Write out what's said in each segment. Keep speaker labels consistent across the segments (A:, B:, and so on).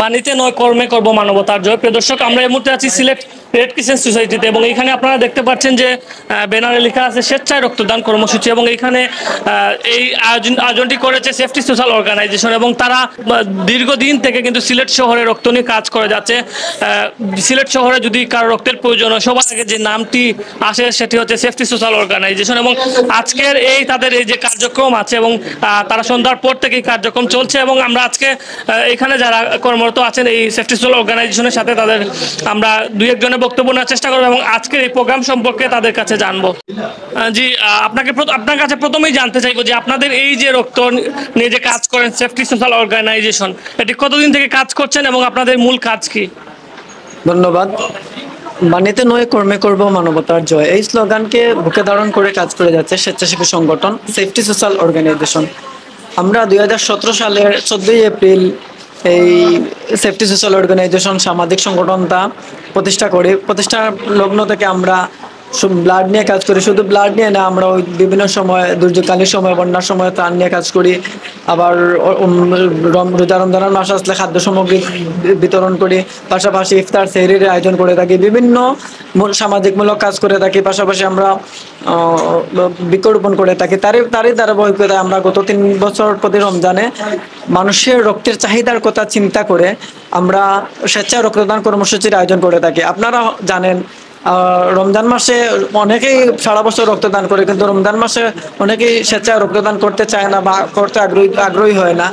A: বাণীতে নয় কর্মে করব মানবতার জয়। প্রিয় দর্শক, আমরা এই মুহূর্তে আছি সিলেট রেড ক্রিসেন্ট সোসাইটিতে এবং এখানে আপনারা দেখতে পাচ্ছেন যে ব্যানারে লেখা আছে স্বেচ্ছায় রক্তদান কর্মসূচি এবং এখানে এই আয়োজনটি করেছে সেফটি সোশ্যাল অর্গানাইজেশন এবং তারা দীর্ঘদিন থেকে কিন্তু সিলেট শহরে রক্ত নিয়ে কাজ করে যাচ্ছে। সিলেট শহরে যদি কারো রক্তের প্রয়োজন হয় সবার আগে যে নামটি আসে সেটি হচ্ছে সেফটি সোশ্যাল অর্গানাইজেশন এবং আজকের এই তাদের এই যে কার্যক্রম আছে এবং তারা সন্ধ্যার পর থেকে কার্যক্রম চলছে এবং আমরা আজকে এখানে যারা কর্মরত আছেন এই সেফটি সোশ্যাল অর্গানাইজেশনের সাথে তাদের আমরা দুই একজনের বক্তব্য নেওয়ার চেষ্টা করবো এবং আজকের এই প্রোগ্রাম সম্পর্কে তাদের কাছে জানবো। জি, আপনার কাছে প্রথমেই জানতে চাইবো যে আপনাদের এই যে রক্ত নিয়ে যে কাজ করেন সেফটি সোশ্যাল অর্গানাইজেশন, এটি কতদিন থেকে কাজ করছেন এবং আপনাদের মূল কাজ কি?
B: ধন্যবাদ। বাণীতে নয় কর্মে করব মানবতার জয়, এই স্লোগানকে বুকে ধারণ করে কাজ করে যাচ্ছে স্বেচ্ছাসেবী সংগঠন সেফটি সোশ্যাল অর্গানাইজেশন। আমরা 2017 সালের 14 এপ্রিল এই সেফটি সোশ্যাল অর্গানাইজেশন সামাজিক সংগঠনটা প্রতিষ্ঠা করি। প্রতিষ্ঠার লগ্ন থেকে আমরা ব্লাড নিয়ে কাজ করি। শুধু ব্লাড নিয়ে না, আমরা ওই বিভিন্ন সময় দুর্যোগকালীন সময়, বন্যার সময় ত্রাণ নিয়ে কাজ করি। আবার রোজা রমজানের মাস আসলে খাদ্য সামগ্রী বিতরণ করি। পাশাপাশি ইফতার সেহরির আয়োজন করে থাকি, বিভিন্ন সামাজিকমূলক কাজ করে থাকি। পাশাপাশি আমরা বৃক্ষরোপণ করে থাকি। তারই ধারাবাহিকতায় আমরা গত 3 বছর প্রতি রমজানে মানুষের রক্তের চাহিদার কথা চিন্তা করে আমরা স্বেচ্ছায় রক্তদান কর্মসূচির আয়োজন করে থাকি। আপনারা জানেন রমজান মাসে অনেকেই সারা বছর রক্তদান করে, কিন্তু রমজান মাসে অনেকেই স্বেচ্ছায় রক্তদান করতে চায় না বা করতে আগ্রহী হয় না।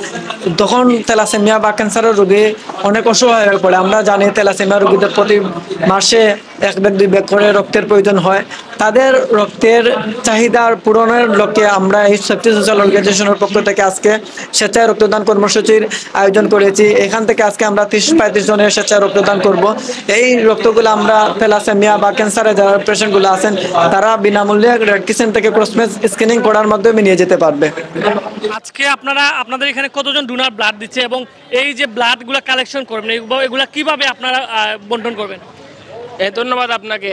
B: তখন থ্যালাসেমিয়া বা ক্যান্সারের রোগী অনেক অসহায় হয়ে পড়ে। আমরা জানি থ্যালাসেমিয়া রোগীদের প্রতি মাসে 1 ব্যাগ 2 ব্যাগ করে রক্তের প্রয়োজন হয়। তাদের রক্তের চাহিদার পূরণের লক্ষ্যে আমরা এই সেফটি সোশ্যাল অর্গানাইজেশনের পক্ষ থেকে আজকে স্বেচ্ছায় রক্তদান কর্মসূচির আয়োজন করেছি। এখান থেকে আজকে আমরা 30-35 জনের স্বেচ্ছায় রক্তদান করব। এই রক্তগুলো আমরা থ্যালাসেমিয়া বা ক্যান্সারের যারা পেশেন্টগুলো আছেন তারা বিনামূল্যে রেড ক্রিসেন্ট থেকে ক্রসম্যাচ স্ক্রিনিং করার মাধ্যমে নিয়ে যেতে পারবে।
A: আজকে আপনাদের এখানে কতজন ডোনার ব্লাড দিচ্ছে এবং এই যে ব্লাডগুলো কালেকশন করবেন এগুলা কিভাবে আপনারা বন্টন করবেন?
C: ধন্যবাদ আপনাকে।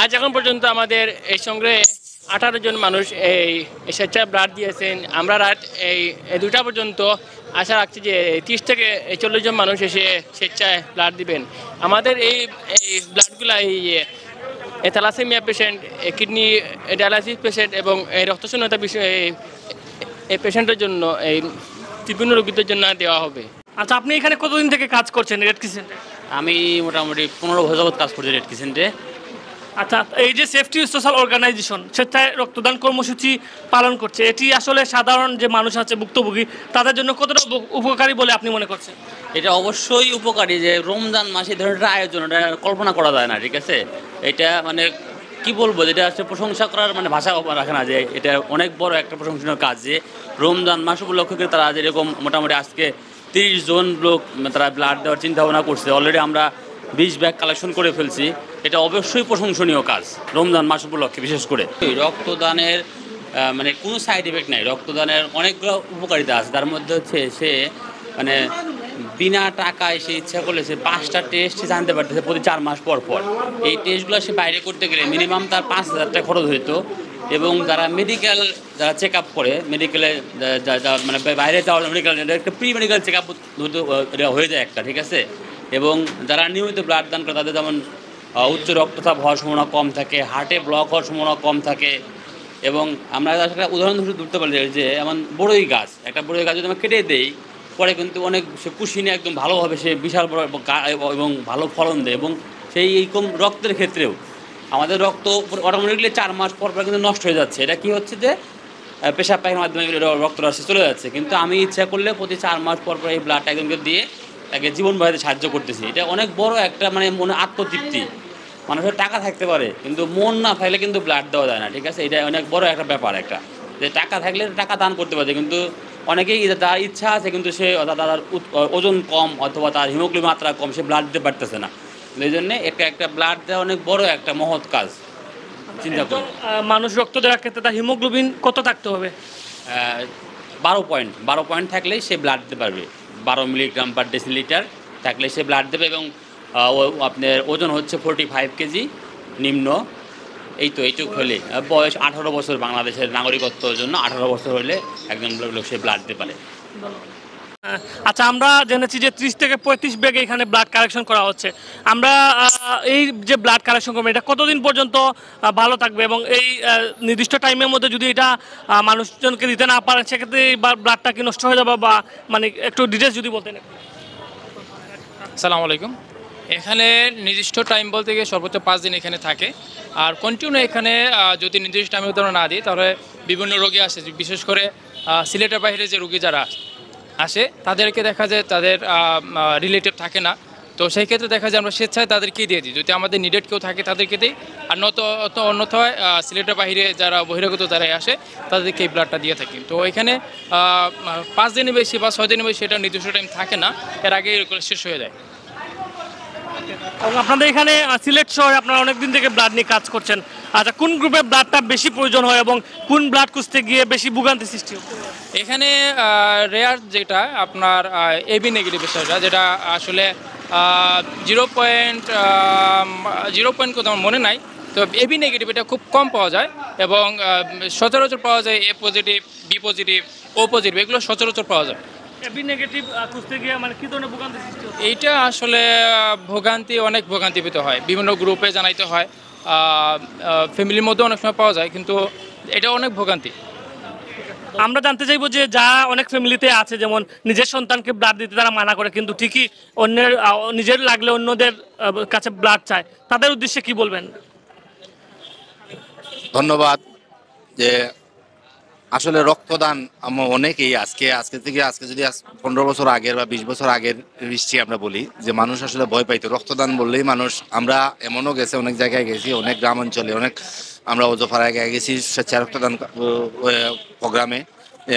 C: আজ এখন পর্যন্ত আমাদের এই সংগ্রহে 18 জন মানুষ এই স্বেচ্ছায় ব্লাড দিয়েছেন। আমরা রাত এই 2টা পর্যন্ত আশা রাখছি যে 30 থেকে 40 জন মানুষ এসে স্বেচ্ছায় ব্লাড দিবেন। আমাদের এই ব্লাডগুলা এই thalassemia patient, kidney dialysis patient এবং এই রক্তশূন্যতা বিষয়ে এই পেশেন্টের জন্য এই বিভিন্ন রোগীদের জন্য দেওয়া হবে।
A: আচ্ছা, আপনি এখানে কতদিন থেকে কাজ করছেন রেড ক্রিসেন্টে?
C: আমি মোটামুটি 15 বছর যাবত কাজ করছি রেড ক্রিসেন্টে।
A: আচ্ছা, এই যে সেফটি সোশ্যাল অর্গানাইজেশন স্বেচ্ছায় রক্তদান কর্মসূচি পালন করছে, এটি আসলে সাধারণ যে মানুষ আছে ভুক্তভোগী তাদের জন্য কতটা উপকারী বলে আপনি মনে করছেন?
C: এটা অবশ্যই উপকারী। যে রমজান মাসে ধরনের আয়োজন এটা কল্পনা করা যায় না, ঠিক আছে? এটা মানে কি বলবো, যেটা হচ্ছে প্রশংসা করার মানে ভাষা রাখে না, যে এটা অনেক বড় একটা প্রশংসনীয় কাজ যে রমজান মাস উপলক্ষে করে তারা যেরকম মোটামুটি আজকে 30 জন লোক তারা ব্লাড দেওয়ার চিন্তা ভাবনা করছে। অলরেডি আমরা 20 ব্যাগ কালেকশন করে ফেলছি। এটা অবশ্যই প্রশংসনীয় কাজ রমজান মাস উপলক্ষে। বিশেষ করে রক্তদানের মানে কোনো সাইড এফেক্ট নাই। রক্তদানের অনেকগুলো উপকারিতা আছে। তার মধ্যে হচ্ছে সে মানে বিনা টাকায় সে ইচ্ছা করলে সে 5টা টেস্ট জানতে পারতেছে প্রতি 4 মাস পর পর। এই টেস্টগুলো সে বাইরে করতে গেলে মিনিমাম তার 5000 টাকা খরচ হইতো। এবং যারা চেক আপ করে মেডিকেলে মানে বাইরে যাওয়ার মেডিকেল একটা প্রি মেডিকেল চেক আপ হয়ে যায় একটা, ঠিক আছে? এবং যারা নিয়মিত ব্লাড দান করে তাদের যেমন উচ্চ রক্তচাপ হওয়ার সম্ভাবনা কম থাকে, হার্টে ব্লক হওয়ার সম্ভাবনা কম থাকে। এবং আমরা একটা উদাহরণ ধরতে পারি যে এমন একটা বড়ই গাছ যদি আমরা কেটে দেই পরে কিন্তু অনেক সে পুষিনে একদম ভালোভাবে সে বিশাল বড় এবং ভালো ফলন দেয়। এবং সেই এইরকম রক্তের ক্ষেত্রেও আমাদের রক্ত অটোমেটিকলি 4 মাস পর পর কিন্তু নষ্ট হয়ে যাচ্ছে। এটা কি হচ্ছে যে পেশাব পায়খানার মাধ্যমে রক্তরাশি চলে যাচ্ছে। কিন্তু আমি ইচ্ছা করলে প্রতি 4 মাস পর পর এই ব্লাডটা একজনকে দিয়ে তাকে জীবন বাঁচাতে সাহায্য করতেছি। এটা অনেক বড় একটা মানে মনে আত্মতৃপ্তি। মানুষের টাকা থাকতে পারে কিন্তু মন না থাকলে কিন্তু ব্লাড দেওয়া যায় না, ঠিক আছে? এটা অনেক বড় একটা ব্যাপার। একটা যে টাকা থাকলে টাকা দান করতে পারে, কিন্তু অনেকেই তার ইচ্ছা আছে কিন্তু সে তার ওজন কম অথবা তার হিমোগ্লোবিন মাত্রা কম, সে ব্লাড দিতে পারতেছে না। এই জন্যে একটা ব্লাড দেওয়া অনেক বড় একটা মহৎ কাজ। চিন্তা করুন,
A: মানুষ রক্ত দেওয়ার ক্ষেত্রে তার হিমোগ্লোবিন কত থাকতে হবে?
C: 12 পয়েন্ট থাকলেই সে ব্লাড দিতে পারবে। 12 মিলিগ্রাম পার ডেসিলিটার থাকলে সে ব্লাড দেবে। এবং আপনার ওজন হচ্ছে 45 কেজি নিম্ন। এইটুক হলে বয়স 18 বছর, বাংলাদেশের নাগরিকত্বের জন্য 18 বছর হলে একজন লোক সে ব্লাড দিতে পারে।
A: আচ্ছা, আমরা জেনেছি যে 30 থেকে 35 ব্যাগে এখানে ব্লাড কালেকশন করা হচ্ছে। আমরা এই যে ব্লাড কালেকশন করবো এটা কতদিন পর্যন্ত ভালো থাকবে, এবং এই নির্দিষ্ট টাইমের মধ্যে যদি এটা মানুষজনকে দিতে না পারেন সেক্ষেত্রে এই ব্লাডটা কি নষ্ট হয়ে যাবে, বা মানে একটু ডিটেলস যদি বলতেন।
D: আসসালামু আলাইকুম। এখানে নির্দিষ্ট টাইম বলতে গিয়ে সর্বোচ্চ 5 দিন এখানে থাকে। আর কন্টিনিউ এখানে যদি নির্দিষ্ট টাইমে উদাহরণ না দিই তাহলে বিভিন্ন রোগী আসে, বিশেষ করে সিলেটের বাইরে যে রোগী যারা আসে তাদেরকে দেখা যায় তাদের রিলেটিভ থাকে না, তো সেই ক্ষেত্রে দেখা যায় আমরা স্বেচ্ছায় তাদেরকেই দিয়ে দিই। যদি আমাদের নিডেড কেউ থাকে তাদেরকে দিই, আর অন্যথায় সিলেটের বাইরে যারা বহিরাগত যারা আসে তাদেরকে এই ব্লাডটা দিয়ে থাকি। তো এখানে 5 দিনের বেশি বা 6 দিনের বেশি এটা নির্দিষ্ট টাইম থাকে না, এর আগে এরকম শেষ হয়ে যায়।
A: এবং আপনাদের এখানে সিলেট শহরে আপনারা অনেকদিন থেকে ব্লাড নিয়ে কাজ করছেন। আচ্ছা, কোন গ্রুপের ব্লাডটা বেশি প্রয়োজন হয় এবং কোন ব্লাড খুঁজতে গিয়ে বেশি ভোগান্তি সৃষ্টি হয়?
D: এখানে রেয়ার যেটা আপনার এবি নেগেটিভ বিষয়টা, যেটা আসলে 0.0 কোথাও মনে নাই, তো এবি নেগেটিভ এটা খুব কম পাওয়া যায় এবং সচরাচর পাওয়া যায় এ পজিটিভ, বি পজিটিভ, ও পজিটিভ, এগুলো সচরাচর পাওয়া যায়।
A: এবি নেগেটিভ খুঁজতে গিয়ে মানে কি ধরনের ভোগান্তি সৃষ্টি হয়?
D: এইটা আসলে অনেক ভোগান্তিবিত হয়, বিভিন্ন গ্রুপে জানাইতে হয়, ফ্যামিলির মধ্যে অনেক সময় পাওয়া যায়, কিন্তু এটা অনেক ভোগান্তি।
A: আমরা জানতে চাইবো যে যা অনেক ফ্যামিলিতে আছে, যেমন নিজের সন্তানকে ব্লাড দিতে তারা মানা করে, কিন্তু ঠিকই অন্যের নিজের লাগলে অন্যদের কাছে ব্লাড চায়, তাদের উদ্দেশ্যে কি বলবেন?
E: ধন্যবাদ। যে আসলে রক্তদান আমরা অনেকেই আজকে থেকে যদি 15 বছর আগের বা 20 বছর আগের হিস্ট্রি আমরা বলি, যে মানুষ আসলে ভয় পাইতো রক্তদান বললেই মানুষ। আমরা এমনও গেছে, অনেক জায়গায় গেছি, অনেক গ্রাম অঞ্চলে, আমরা অজপাড়ায় গেছি স্বেচ্ছা রক্তদান প্রোগ্রামে।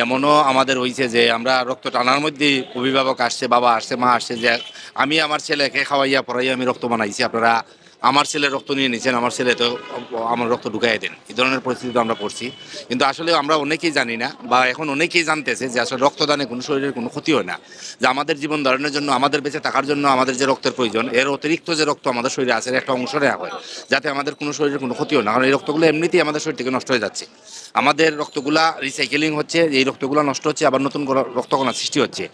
E: এমনও আমাদের হয়েছে যে আমরা রক্ত টানার মধ্যে অভিভাবক আসছে, বাবা আসছে, মা আসছে, যে আমি আমার ছেলেকে খাওয়াইয়া পড়াইয়া আমি রক্ত বানাইছি, আপনারা আমার ছেলের রক্ত নিয়ে নিচ্ছেন, আমার ছেলে তো আমার রক্ত ঢুকাই দেন। এই ধরনের পরিস্থিতি আমরা পড়ছি। কিন্তু আসলে আমরা অনেকেই জানি না, বা এখন অনেকেই জানতেছে যে আসলে রক্তদানে কোনো শরীরের কোনো ক্ষতি হয় না, যে আমাদের জীবন ধারণের জন্য, আমাদের বেঁচে থাকার জন্য আমাদের যে রক্তের প্রয়োজন, এর অতিরিক্ত যে রক্ত আমাদের শরীরে আছে একটা অংশ নেওয়া হয়, যাতে আমাদের কোনো শরীরের কোনো ক্ষতি হয় না। কারণ এই রক্তগুলো এমনিতেই আমাদের শরীর থেকে নষ্ট হয়ে যাচ্ছে, আমাদের রক্তগুলা রিসাইকেলিং হচ্ছে, এই রক্তগুলো নষ্ট হচ্ছে, আবার নতুন রক্তকণা সৃষ্টি হচ্ছে।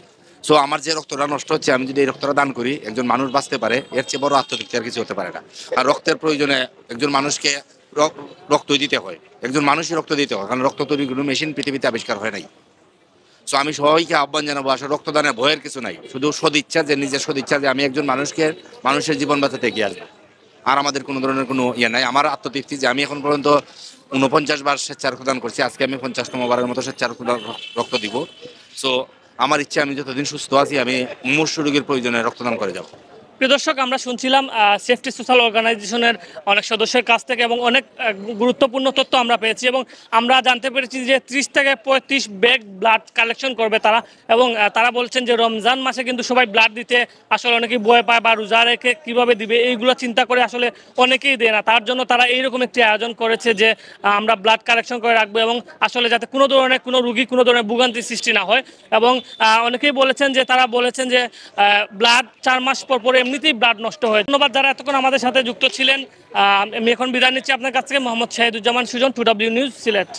E: সো আমার যে রক্তটা নষ্ট হচ্ছে, আমি যদি এই রক্তটা দান করি, একজন মানুষ বাঁচতে পারে, এর চেয়ে বড় আত্মতৃপ্তি আর কিছু হতে পারে না। আর রক্তের প্রয়োজনে একজন মানুষকে রক্তই দিতে হয়, একজন মানুষই রক্ত দিতে হয়, কারণ রক্ত তৈরির কোনো মেশিন পৃথিবীতে আবিষ্কার হয় নাই। সো আমি সবাইকে আহ্বান জানাবো, আসলে রক্তদানের ভয়ের কিছু নাই, শুধু সদিচ্ছা, যে নিজের সদিচ্ছা যে আমি একজন মানুষের জীবন বাঁচাতে এগিয়ে আসবো। আর আমাদের কোনো ধরনের কোনো ইয়ে নাই। আমার আত্মতৃপ্তি যে আমি এখন পর্যন্ত 49 বার স্বেচ্ছা রক্তদান করছি, আজকে আমি 50তম বারের মতো স্বেচ্ছা রক্ত দিব। সো আমার ইচ্ছা, আমি যতদিন সুস্থ আছি আমি মুমূর্ষ রোগীর প্রয়োজনে রক্তদান করে যাব।
A: প্রিয় দর্শক, আমরা শুনছিলাম সেফটি সোশ্যাল অর্গানাইজেশনের অনেক সদস্যের কাছ থেকে, এবং অনেক গুরুত্বপূর্ণ তথ্য আমরা পেয়েছি, এবং আমরা জানতে পেরেছি যে 30 থেকে 35 ব্যাগ ব্লাড কালেকশন করবে তারা, এবং তারা বলছেন যে রমজান মাসে কিন্তু সবাই ব্লাড দিতে আসলে অনেকেই ভয় পায়, বা রোজা রেখে কীভাবে দিবে এইগুলো চিন্তা করে আসলে অনেকেই দেয় না। তার জন্য তারা এইরকম একটি আয়োজন করেছে যে আমরা ব্লাড কালেকশন করে রাখবো, এবং আসলে যাতে কোনো ধরনের কোনো রুগী কোনো ধরনের ভোগান্তির সৃষ্টি না হয়। এবং অনেকেই বলেছেন যে তারা বলেছেন যে ব্লাড 4 মাস পর পরে এমনিতেই ব্লাড নষ্ট হয়। ধন্যবাদ যারা এতক্ষণ আমাদের সাথে যুক্ত ছিলেন। আমি এখন বিদায় নিচ্ছি আপনার কাছ থেকে। Mohammad Shahiduzzaman Sujon, 2W news, Sylhet.